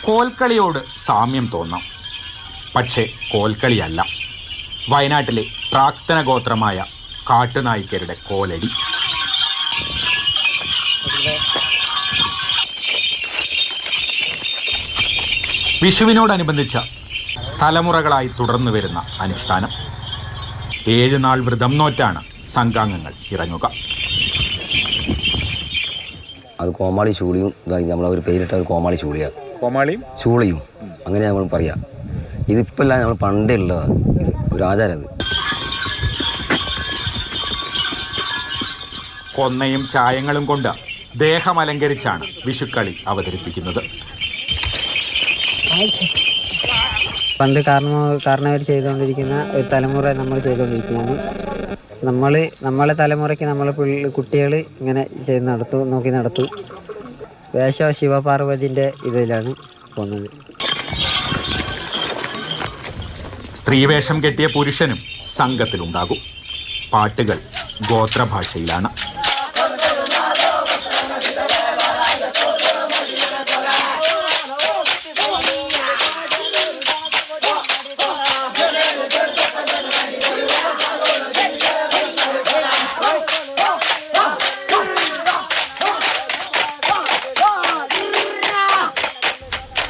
കോൽക്കളിയോട് സാമ്യം തോന്നാം, പക്ഷേ കോൽക്കളിയല്ല. വയനാട്ടിലെ പ്രാക്തന ഗോത്രമായ കാട്ടുനായ്ക്കരുടെ കോലടി. വിഷുവിനോടനുബന്ധിച്ച തലമുറകളായി തുടർന്നു വരുന്ന അനുഷ്ഠാനം. 7 നാൾ വ്രതം നോറ്റാണ് സംഘാംഗങ്ങൾ ഇറങ്ങുക. അത് കോമാളി ചൂളിയും നമ്മളൊരു പേരിട്ട ഒരു കോമാളി ചൂളിയാണ്. കോമാളിയും ചൂളിയും അങ്ങനെ നമ്മൾ പറയാം. ഇതിപ്പല്ല, നമ്മൾ പണ്ടേ ഉള്ളതാണ്. ഇത് ഒരു ആചാരം. അത് കൊന്നയും ചായങ്ങളും കൊണ്ട് ദേഹമലങ്കരിച്ചാണ് വിഷുക്കളി അവതരിപ്പിക്കുന്നത്. പണ്ട് കാരണവർ ചെയ്തുകൊണ്ടിരിക്കുന്ന ഒരു തലമുറ നമ്മൾ ചെയ്തുകൊണ്ടിരിക്കുകയാണ്. നമ്മളെ തലമുറയ്ക്ക് കുട്ടികൾ ഇങ്ങനെ നോക്കി നടത്തും. വേഷം ശിവപാർവതിൻ്റെ ഇതിലാണ് പോകുന്നത്. സ്ത്രീവേഷം കെട്ടിയ പുരുഷനും സംഘത്തിലുണ്ടാകും. പാട്ടുകൾ ഗോത്രഭാഷയിലാണ്.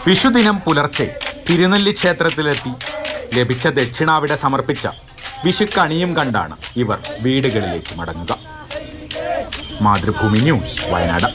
വിഷുദിനം പുലർച്ചെ തിരുനെല്ലി ക്ഷേത്രത്തിലെത്തി ലഭിച്ച ദക്ഷിണാവിട സമർപ്പിച്ച വിഷുക്കണിയും കണ്ടാണ് ഇവർ വീടുകളിലേക്ക് മടങ്ങുക. മാതൃഭൂമി ന്യൂസ്, വയനാട്.